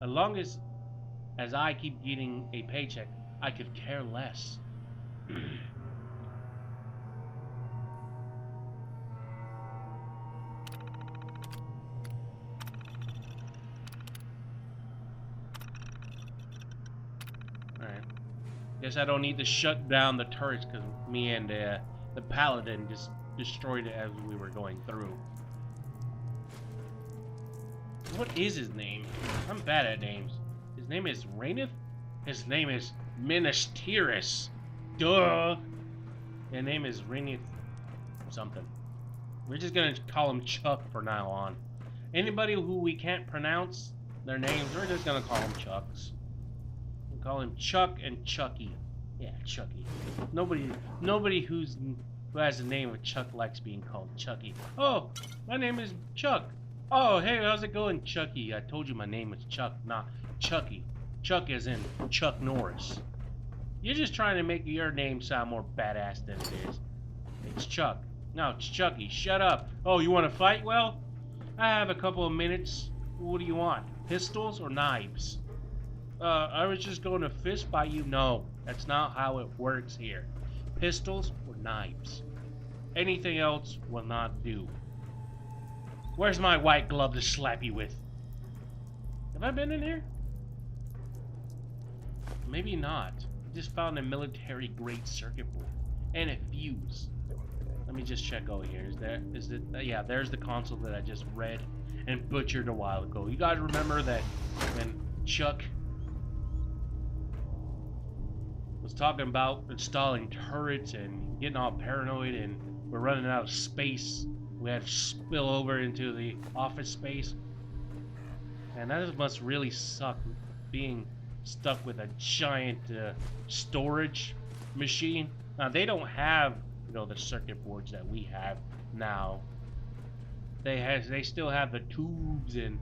As long as I keep getting a paycheck, I could care less. Alright. Guess I don't need to shut down the turrets because me and the paladin just destroyed it as we were going through. What is his name? I'm bad at names. His name is Rainith? His name is Minas Tirith. Duh! His name is Rainith something. We're just gonna call him Chuck from now on. Anybody who we can't pronounce their names, we're just gonna call them Chucks. We'll call him Chuck and Chucky. Yeah, Chucky. Nobody who has the name of Chuck likes being called Chucky. Oh, my name is Chuck. Oh, hey, how's it going, Chucky? I told you my name is Chuck, not Chucky. Chuck as in Chuck Norris. You're just trying to make your name sound more badass than it is. It's Chuck. No, it's Chucky. Shut up. Oh, you want to fight? Well, I have a couple of minutes. What do you want? Pistols or knives? I was just going to fist fight you. No, that's not how it works here. Pistols or knives. Anything else will not do. Where's my white glove to slap you with? Have I been in here? Maybe not. I just found a military-grade circuit board and a fuse. Let me just check over here. Yeah, there's the console that I just read and butchered a while ago. You guys remember that when Chuck was talking about installing turrets and getting all paranoid and we're running out of space? We had to spill over into the office space. And that must really suck, being stuck with a giant storage machine. Now, they don't have, the circuit boards that we have now. They still have the tubes and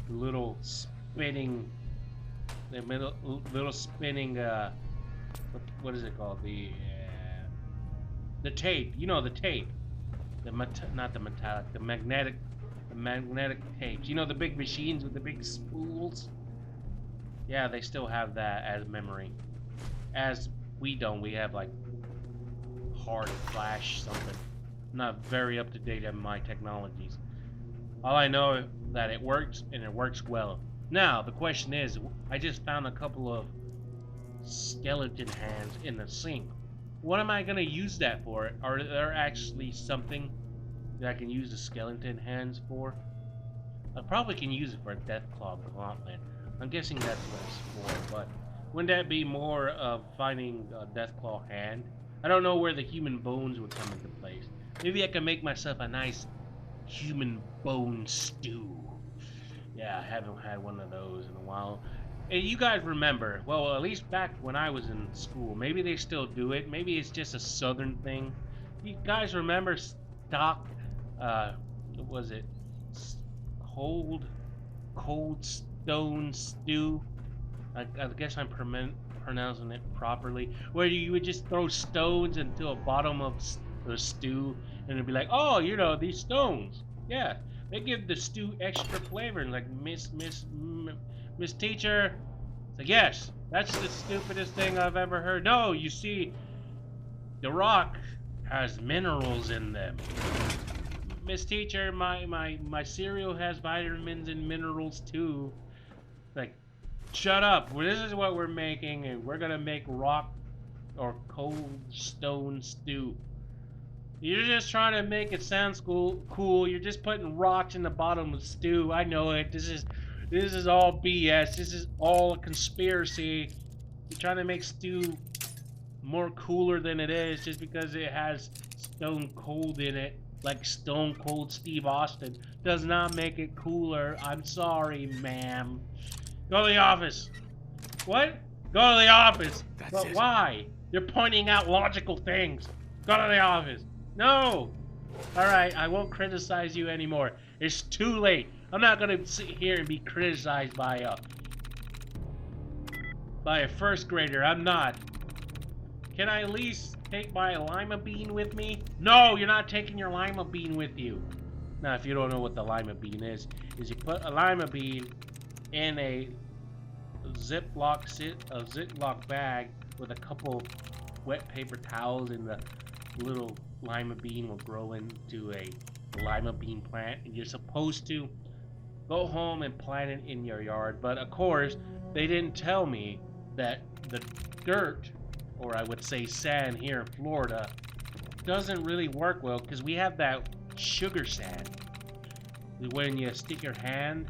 little spinning, little spinning, what is it called? The tape. You know, the tape. Not the metallic, the magnetic tapes. You know, the big machines with the big spools? Yeah, they still have that as memory. As we don't. We have like hard flash something. I'm not very up to date on my technologies. All I know is that it works and it works well. Now, the question is, I just found a couple of skeleton hands in the sink. What am I going to use that for? Are there actually something that I can use the skeleton hands for? I probably can use it for a Deathclaw gauntlet. I'm guessing that's what it's for, but wouldn't that be more of finding a Deathclaw hand? I don't know where the human bones would come into place. Maybe I can make myself a nice human bone stew. Yeah, I haven't had one of those in a while. And you guys remember, well, at least back when I was in school, maybe they still do it. Maybe it's just a southern thing. You guys remember stock, what was it? Cold stone stew? I guess I'm pronouncing it properly. Where you would just throw stones into a bottom of the stew, and it'd be like, oh, these stones. Yeah, they give the stew extra flavor. And like, Miss Teacher, it's like, yes, that's the stupidest thing I've ever heard. No, you see, the rock has minerals in them. Miss Teacher, my cereal has vitamins and minerals too. Like, shut up. Well, this is what we're making, and we're gonna make rock or cold stone stew. You're just trying to make it sound cool. You're just putting rocks in the bottom of stew. I know it. This is all BS. This is all a conspiracy. You're trying to make stew more cooler than it is just because it has Stone Cold in it. Like Stone Cold Steve Austin does not make it cooler. I'm sorry, ma'am. Go to the office. What? Go to the office. But why? You're pointing out logical things. Go to the office. No. All right, I won't criticize you anymore. It's too late. I'm not gonna sit here and be criticized by a first grader. I'm not. Can I at least take my lima bean with me? No, you're not taking your lima bean with you. Now, if you don't know what the lima bean is you put a lima bean in a Ziploc bag with a couple wet paper towels, and the little lima bean will grow into a lima bean plant, and you're supposed to go home and plant it in your yard. But of course, they didn't tell me that the dirt, or I would say sand here in Florida, doesn't really work well, because we have that sugar sand. When you stick your hand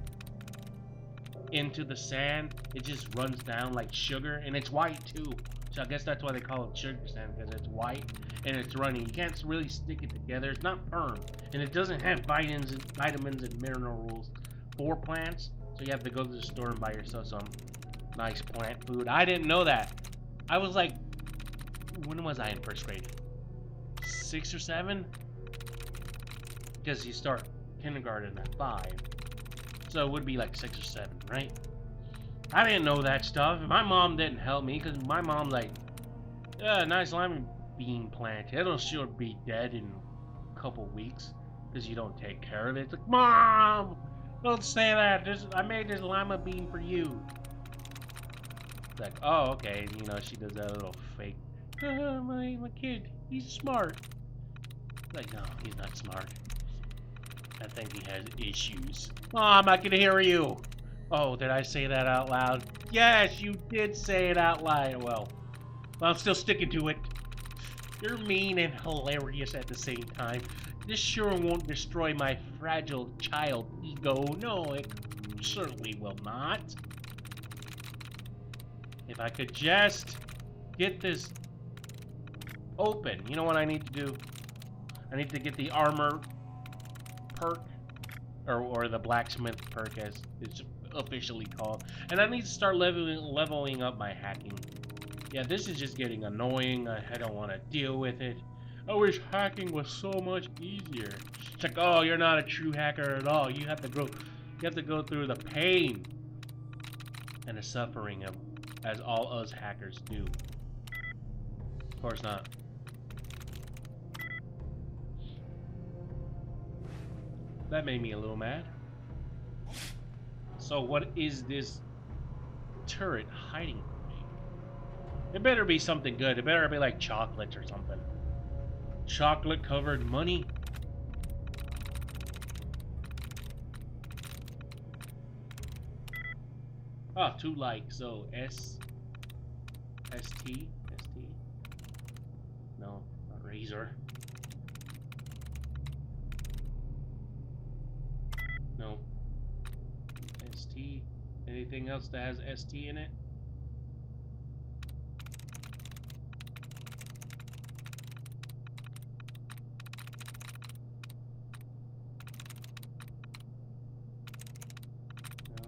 into the sand, it just runs down like sugar, and it's white too. So I guess that's why they call it sugar sand, because it's white and it's running. You can't really stick it together. It's not firm, and it doesn't have vitamins and minerals for plants. So you have to go to the store and buy yourself some nice plant food. I didn't know that. I was like, when was I in first grade? 6 or 7? Because you start kindergarten at 5. So it would be like 6 or 7, right? I didn't know that stuff. My mom didn't help me, because my mom's like, nice lima bean plant. It'll sure be dead in a couple weeks because you don't take care of it. It's like, Mom, don't say that. I made this lima bean for you. It's like, oh, okay. You know, she does that little fake. My kid, he's smart. It's like, no, he's not smart. I think he has issues. Mom, I can hear you. Oh, did I say that out loud? Yes, you did say it out loud. Well, I'm still sticking to it. You're mean and hilarious at the same time. This sure won't destroy my fragile child ego. No, it certainly will not. If I could just get this open. You know what I need to do? I need to get the armor perk, or the blacksmith perk as it's officially called. And I need to start leveling up my hacking. Yeah, this is just getting annoying. I don't want to deal with it. I wish hacking was so much easier. It's like, oh, you're not a true hacker at all. You have to go through the pain and the suffering of, as all us hackers do. Of course not. That made me a little mad. So what is this turret hiding from me? It better be something good. It better be like chocolate or something. Chocolate covered money. Ah, 2 likes. So ST. No, not razor. No. ST. Anything else that has ST in it? No.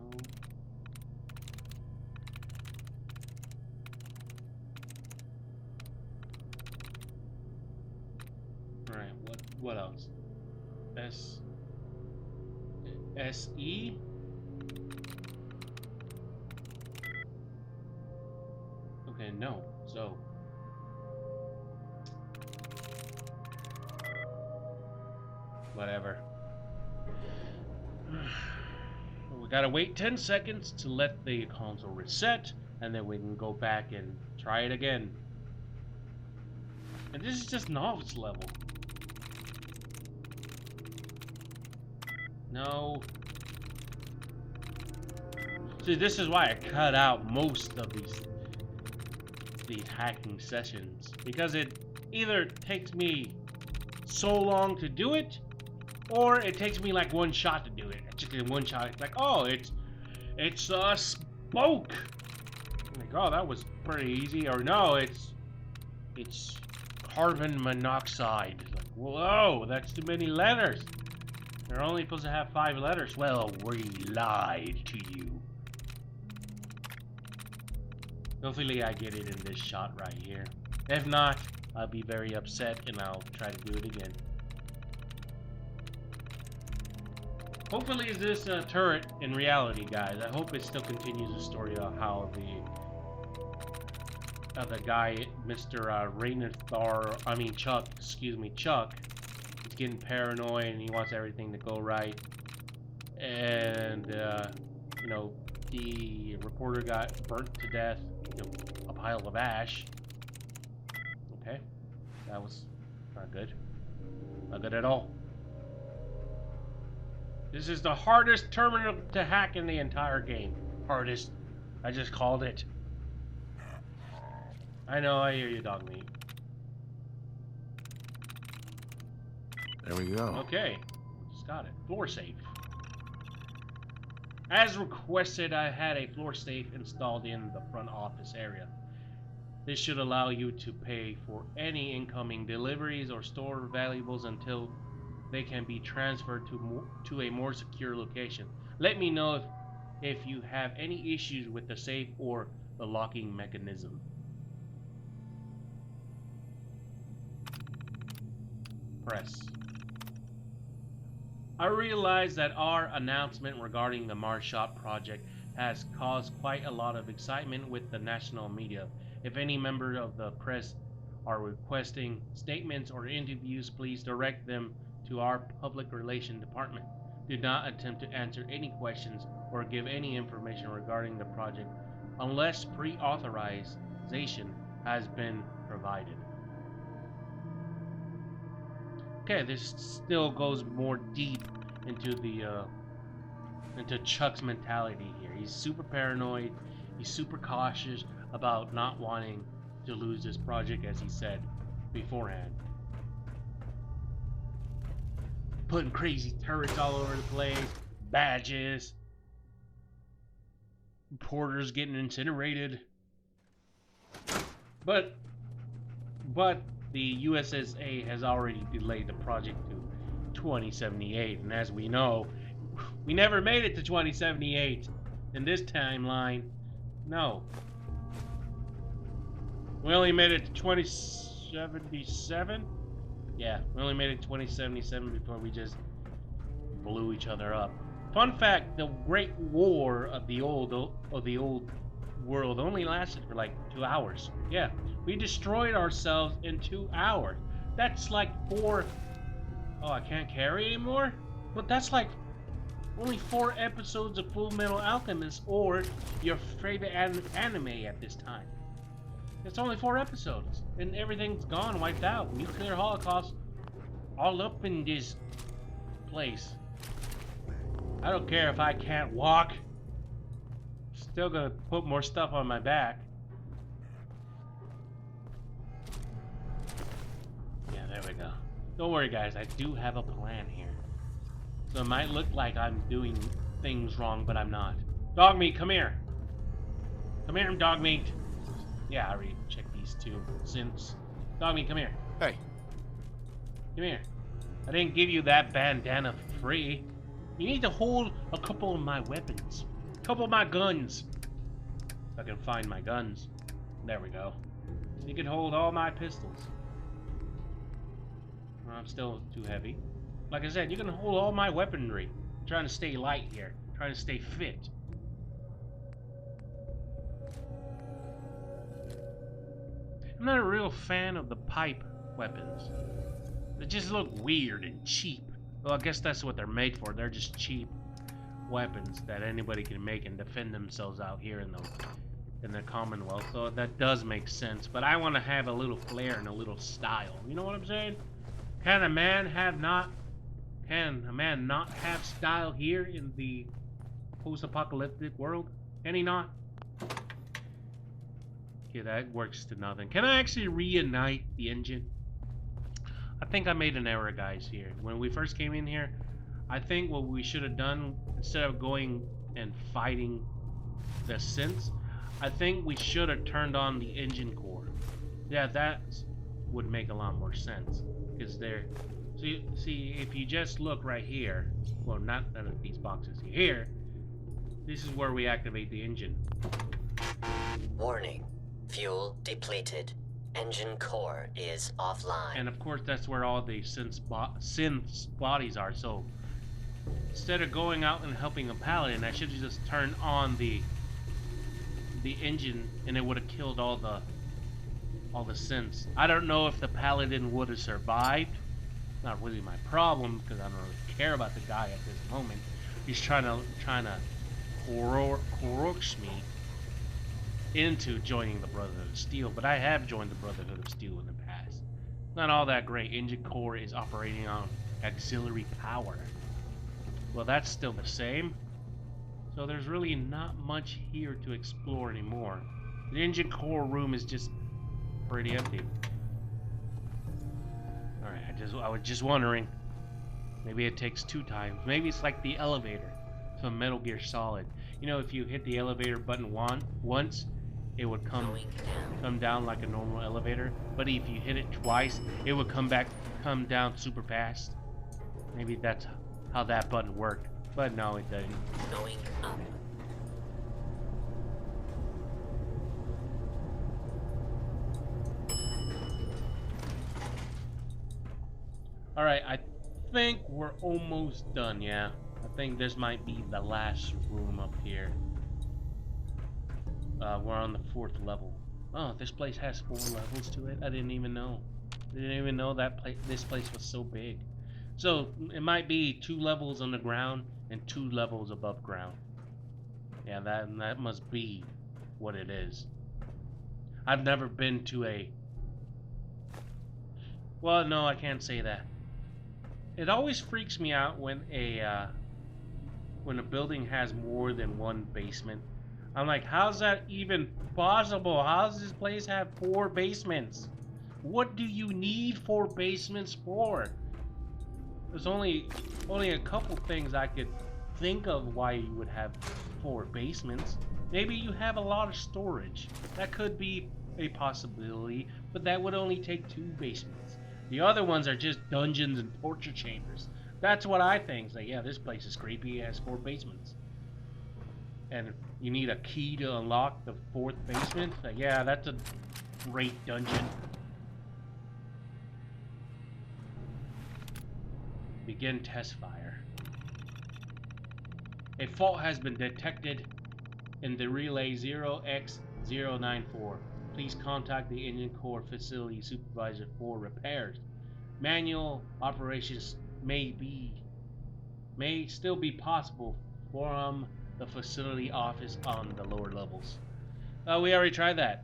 Alright, what else? SE? Okay, no. So whatever. We gotta wait 10 seconds to let the console reset, and then we can go back and try it again. And this is just novice level. No. See, this is why I cut out most of these hacking sessions, because it either takes me so long to do it, or it takes me like 1 shot to do it. Just in 1 shot, it's like, oh, it's smoke. I'm like, oh, that was pretty easy. Or no, it's carbon monoxide. It's like, whoa, that's too many letters. They're only supposed to have 5 letters. Well, we lied to you. Hopefully I get it in this shot right here. If not, I'll be very upset and I'll try to do it again. Hopefully this turret in reality, guys. I hope it still continues the story of how the guy, Mr. Chuck, is getting paranoid and he wants everything to go right. And, you know, The reporter got burnt to death with a pile of ash. Okay, that was not good. Not good at all. This is the hardest terminal to hack in the entire game. Hardest. I just called it. I know, I hear you, dog meat. There we go. Okay, just got it. Floor safe. As requested, I had a floor safe installed in the front office area. This should allow you to pay for any incoming deliveries or store valuables until they can be transferred to a more secure location. Let me know if you have any issues with the safe or the locking mechanism. Press. I realize that our announcement regarding the Mars Shot project has caused quite a lot of excitement with the national media. If any member of the press are requesting statements or interviews, please direct them to our public relations department. Do not attempt to answer any questions or give any information regarding the project unless pre-authorization has been provided. Okay, this still goes more deep into the into Chuck's mentality here. He's super paranoid. He's super cautious about not wanting to lose this project, as he said beforehand. Putting crazy turrets all over the place, badges, reporters getting incinerated. But the USSA has already delayed the project to 2078, and as we know, we never made it to 2078 in this timeline. No. We only made it to 2077? Yeah, we only made it to 2077 before we just blew each other up. Fun fact, the Great War of the old world only lasted for like 2 hours. Yeah, we destroyed ourselves in 2 hours. That's like 4... Oh, I can't carry anymore? But that's like only 4 episodes of Full Metal Alchemist or your favorite anime at this time. It's only 4 episodes, and everything's gone, wiped out. Nuclear holocaust all up in this place. I don't care if I can't walk. Still gonna put more stuff on my back. Yeah, there we go. Don't worry, guys. I do have a plan here. So it might look like I'm doing things wrong, but I'm not. Dog meat, come here. Come here, dog meat. Yeah, I already checked these 2 synths. Dog meat, come here. Hey. Come here. I didn't give you that bandana for free. You need to hold a couple of my weapons. A couple of my guns. If I can find my guns. There we go. You can hold all my pistols. I'm still too heavy. Like I said, you can hold all my weaponry. I'm trying to stay light here. I'm trying to stay fit. I'm not a real fan of the pipe weapons. They just look weird and cheap. Well, I guess that's what they're made for. They're just cheap weapons that anybody can make and defend themselves out here in the Commonwealth. So that does make sense. But I want to have a little flair and a little style. You know what I'm saying? Can a man not have style here in the post-apocalyptic world? Can he not? Okay, that works to nothing. Can I actually reunite the engine? I think I made an error, guys, here. When we first came in here, I think what we should have done, instead of going and fighting the synths, I think we should have turned on the engine core. Yeah, that would make a lot more sense. Because they're... See, if you just look right here, well, not none of these boxes here, this is where we activate the engine. Warning. Fuel depleted. Engine core is offline. And of course, that's where all the synths bodies are. So instead of going out and helping a paladin, I should have just turned on the engine, and it would have killed all the synths. I don't know if the paladin would have survived. Not really my problem, because I don't really care about the guy at this moment. He's trying to coerce me into joining the Brotherhood of Steel, but I have joined the Brotherhood of Steel in the past. Not all that great. Engine core is operating on auxiliary power. Well, that's still the same. So there's really not much here to explore anymore. The engine core room is just pretty empty. Alright, I was just wondering. Maybe it takes 2 times. Maybe it's like the elevator from Metal Gear Solid. You know, if you hit the elevator button once, it would come down like a normal elevator. But if you hit it twice, it would come down super fast. Maybe that's how that button worked. But no, it doesn't. Going up. Alright, I think we're almost done, yeah. I think this might be the last room up here. We're on the 4th level. Oh, this place has 4 levels to it? I didn't even know. I didn't even know that this place was so big. So, it might be 2 levels on the ground and 2 levels above ground. Yeah, that must be what it is. I've never been to a... Well, no, I can't say that. It always freaks me out when a building has more than 1 basement. I'm like, how's that even possible? How does this place have 4 basements? What do you need 4 basements for? There's only a couple things I could think of why you would have 4 basements. Maybe you have a lot of storage. That could be a possibility, but that would only take 2 basements. The other ones are just dungeons and torture chambers. That's what I think. It's like, yeah, this place is creepy. It has 4 basements. And you need a key to unlock the 4th basement? Like, yeah, that's a great dungeon. Begin test fire. A fault has been detected in the relay 0x094. Please contact the engine core facility supervisor for repairs. Manual operations may still be possible from the facility office on the lower levels. Oh, we already tried that.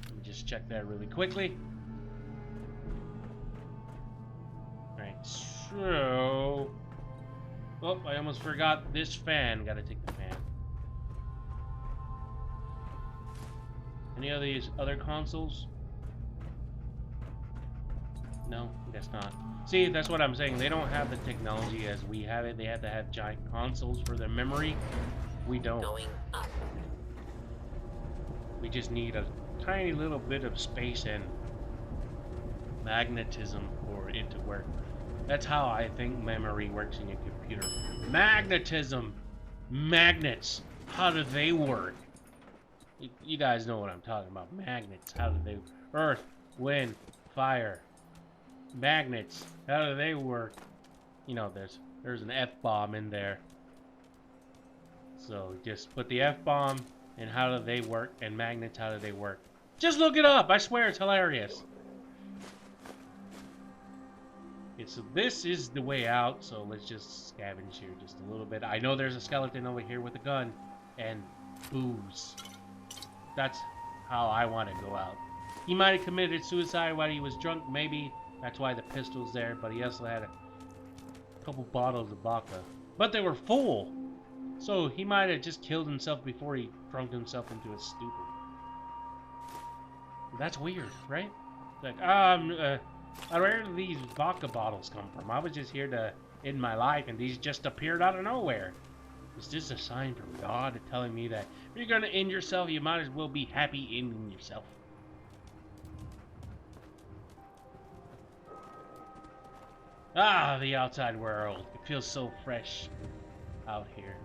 Let me just check that really quickly. Alright, so... Oh, I almost forgot this fan. Gotta take the fan. Any of these other consoles? No, I guess not. See, that's what I'm saying. They don't have the technology as we have it. They have to have giant consoles for their memory. We don't. Going up. We just need a tiny little bit of space and magnetism for it to work. That's how I think memory works in a computer. Magnetism! Magnets! How do they work? You guys know what I'm talking about. Magnets. How do they... Earth, wind, fire. Magnets. How do they work? You know, there's an F-bomb in there. So just put the F-bomb and how do they work, and magnets, how do they work? Just look it up. I swear it's hilarious. Okay, so this is the way out, so let's just scavenge here just a little bit. I know there's a skeleton over here with a gun and booze. That's how I want to go out. He might have committed suicide while he was drunk, maybe. That's why the pistol's there, but he also had a couple bottles of vodka. But they were full! So he might have just killed himself before he drunk himself into a stupor. That's weird, right? Like, where do these vodka bottles come from? I was just here to end my life, and these just appeared out of nowhere. Is this a sign from God telling me that if you're gonna end yourself, you might as well be happy ending yourself? Ah, the outside world. It feels so fresh out here.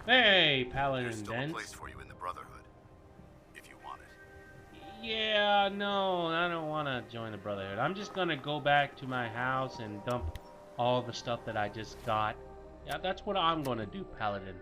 Hey, Paladin There's still a Dents. place for you in the Brotherhood, if you want it. Yeah, no, I don't want to join the Brotherhood. I'm just gonna go back to my house and dump all the stuff that I just got. Yeah, that's what I'm gonna do, Paladin.